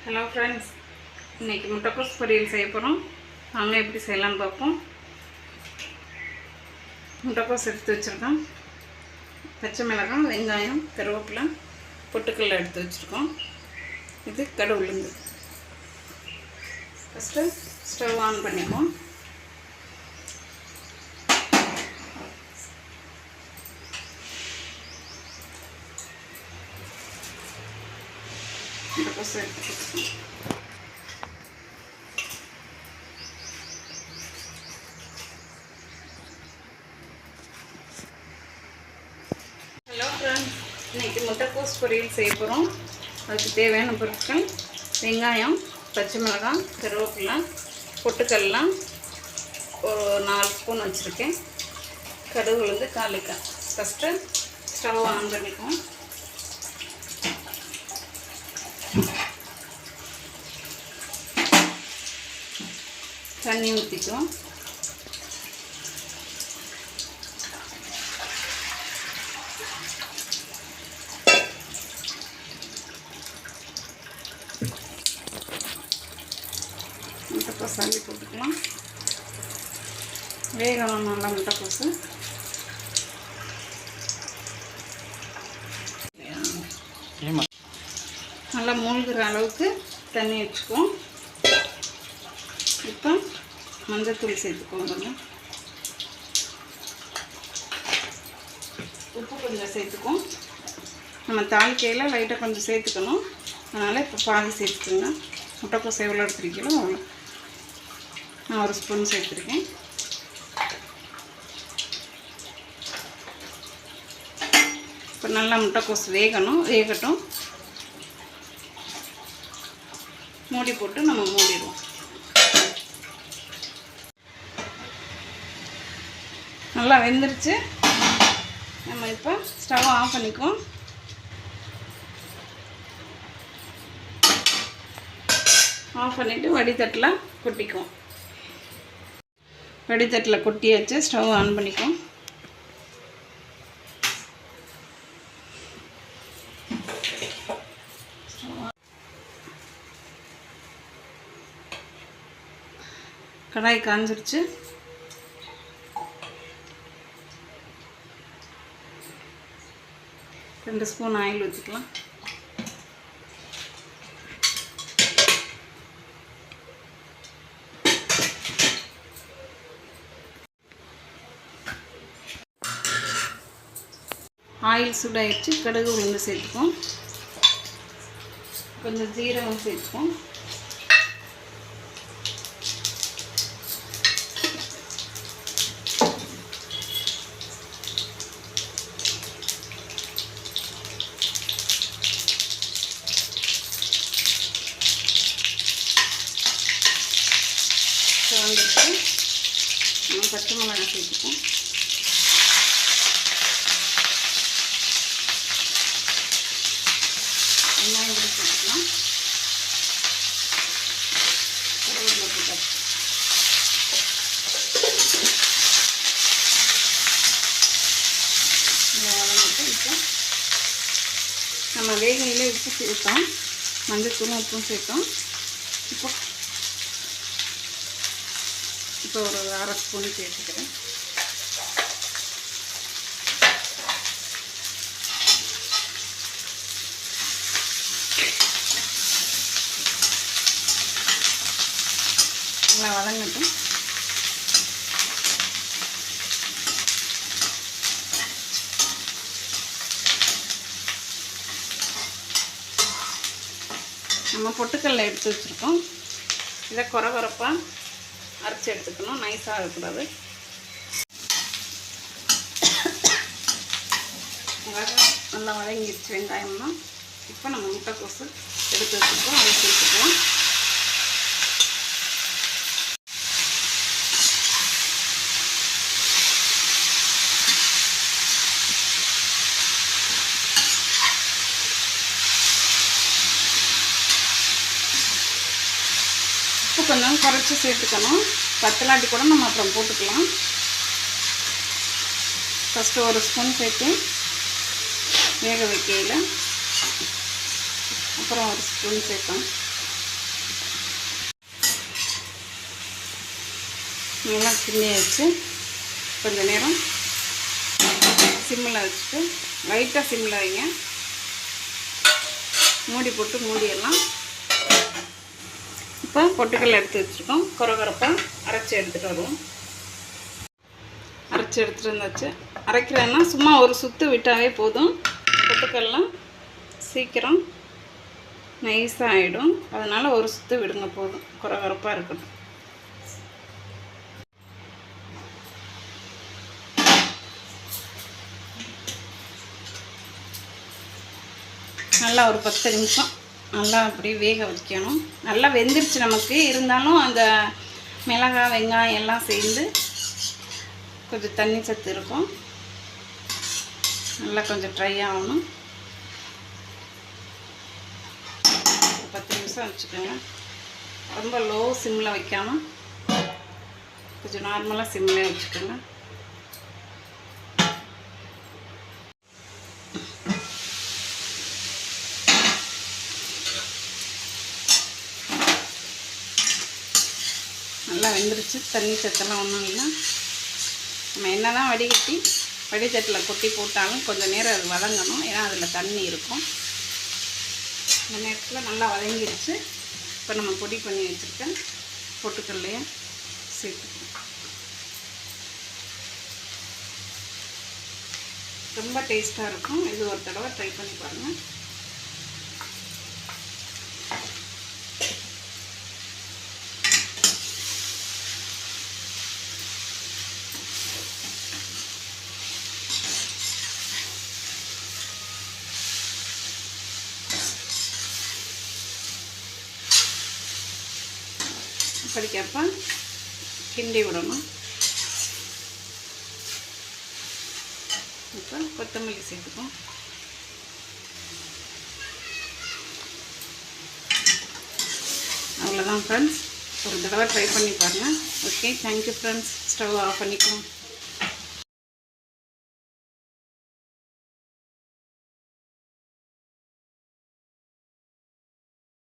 Hello friends, இன்றைக்கி முட்டைக்கோஸ் பொரியல் செய்ய போகிறோம். வாங்க எப்படி செய்யலாம்னு பார்ப்போம். முட்டைக்கோஸ் எடுத்து வச்சுருக்கோம். பச்சை மிளகாய், வெங்காயம், கருவேப்பிலை, பொட்டுக்கல்ல எடுத்து வச்சுருக்கோம். இது கடை உளுந்து. ஃபஸ்ட்டு ஸ்டவ் ஆன் பண்ணிக்குவோம். முட்டைக்கோஸ் எடுத்து வச்சுருக்கோம். ஹலோ ஃப்ரெண்ட்ஸ், இன்றைக்கி முட்டைக்கோஸ் பொரியல் செய்ய போகிறோம். அதுக்கு தேவையான பொருட்கள்: வெங்காயம், பச்சை மிளகாய், கருவேப்பிலை, பொட்டுக்கல்லாம் ஒரு 4 ஸ்பூன் வச்சுருக்கேன். கடுகு உளுந்து காலிக்காய். ஃபஸ்ட்டு ஸ்டவ் ஆன் பண்ணிக்குவோம். தண்ணி ஊற்றிக்குவோம். முட்டைக்கோஸ் அள்ளி போட்டுக்கலாம். வேகணும் நல்லா முட்டைக்கோசு. நல்லா மூழ்கிற அளவுக்கு தண்ணி வச்சுக்குவோம். இப்போ மஞ்சத்தூள் சேர்த்துக்குவோம். கொஞ்சம் உப்பு கொஞ்சம் சேர்த்துக்குவோம். நம்ம தாளிக்கையில் லைட்டாக கொஞ்சம் சேர்த்துக்கணும். அதனால் இப்போ பாதி சேர்த்துக்கோங்க. முட்டைக்கோஸ் எவ்வளோ எடுத்துருக்கீங்களோ அவ்வளோ. நான் 1 ஸ்பூன் சேர்த்துருக்கேன். இப்போ நல்லா முட்டைக்கோஸ் வேகட்டும். மூடி போட்டு நம்ம மூடிடுவோம். நல்லா வெந்துருச்சு. நம்ம இப்போ ஸ்டவ் ஆஃப் பண்ணிக்குவோம். ஆஃப் பண்ணிவிட்டு வடித்தட்டில் கொட்டிக்குவோம். வடித்தட்டில் கொட்டியாச்சு. ஸ்டவ் ஆன் பண்ணிக்குவோம். கடாய் காஞ்சிருச்சு. ரெண்டு ஸ்பூன் ஆயில் ஊற்றிக்கலாம். ஆயில் சூடாயிடுச்சு. கடுகு உளுந்து சேர்த்துப்போம். கொஞ்சம் ஜீரகம் சேர்த்துப்போம். வந்துட்டு நம்ம பச்சை மிளகாய் சேர்த்துப்போம். வெங்காயம் கூட சேர்த்துக்கலாம். கருவேப்பிலை போட்டு இப்போ நம்ம வேகையிலே உப்பு சேர்த்தோம். மஞ்சத்தூளும் உப்பும் சேர்த்தோம். இப்போ ஒரு 1/2 ஸ்பூன் சேர்த்துக்கிறேன். நல்லா வதங்கட்டும். நம்ம பொட்டுக்கல்ல எடுத்து வச்சுருக்கோம். இதை கொரகொரப்பாக அரைச்சி எடுத்துக்கணும். நைஸாக இருக்கக்கூடாது. நல்லா வதங்கிடுச்சு வெங்காயம்னா. இப்போ நம்ம முட்டைக்கோசு எடுத்து வச்சுருக்கோம். அதை சேர்த்துக்குவோம். உப்பு கொஞ்சம் குறைச்சி சேர்த்துக்கணும். பத்தலாட்டி கூட நம்ம அப்புறம் போட்டுக்கலாம். ஃபஸ்ட்டு 1 ஸ்பூன் சேர்த்து வேக வைக்கையில் அப்புறம் 1 ஸ்பூன் சேர்த்தோம். நல்லா கிண்டி வச்சு கொஞ்சம் நேரம் சிம்மில் வச்சுட்டு லைட்டாக சிம்மில் வைங்க. மூடி போட்டு மூடிடலாம். இப்போ பொட்டுக்கடலை எடுத்து வச்சுருக்கோம். கொரகொரப்பாக அரைச்சி எடுத்துகிட்டு வருவோம். அரைச்சி எடுத்துகிட்டு வந்தாச்சு. அரைக்கிறேன்னா சும்மா ஒரு சுற்று விட்டாவே போதும். பொட்டுக்கடலை சீக்கிரம் நைஸாக ஆகிடும். அதனால் ஒரு சுற்று விடுங்க போதும். கொரகொரப்பாக இருக்கட்டும். நல்லா ஒரு 10 நிமிஷம் நல்லா அப்படியே வேக வைக்கணும். நல்லா வெந்துருச்சு நமக்கு. இருந்தாலும் அந்த மிளகாய் வெங்காயம் எல்லாம் சேர்ந்து கொஞ்சம் தண்ணி சத்து இருக்கும். நல்லா கொஞ்சம் ட்ரை ஆகணும். 10 நிமிஷம் வச்சுக்கோங்க. ரொம்ப லோ சிம்மில் வைக்காமல் கொஞ்சம் நார்மலாக சிம்மில் வச்சுக்கோங்க. நல்லா வெந்துருச்சு. தண்ணி சத்தெல்லாம் ஒன்றும் இல்லை. நம்ம என்ன தான் வடித்தட்டில் கொட்டி போட்டாலும் கொஞ்சம் நேரம் அது வதங்கணும். ஏன்னா அதில் தண்ணி இருக்கும். இந்த நேரத்தில் நல்லா வதங்கிடுச்சு. இப்போ நம்ம பொடி பண்ணி வச்சுருக்கேன் பொட்டுக்கடலையை சேர்த்துக்கணும். ரொம்ப டேஸ்ட்டாக இருக்கும். இது ஒரு தடவை ட்ரை பண்ணி பாருங்கள். இப்படிக்கப்ப கிண்டி விடணும். இப்போ கொத்தமல்லி சேர்த்துப்போம். அவ்வளோதான் ஃப்ரெண்ட்ஸ். ஒரு தடவை ட்ரை பண்ணி பாருங்கள். Okay, thank you friends. Stove off பண்ணிக்குவோம்.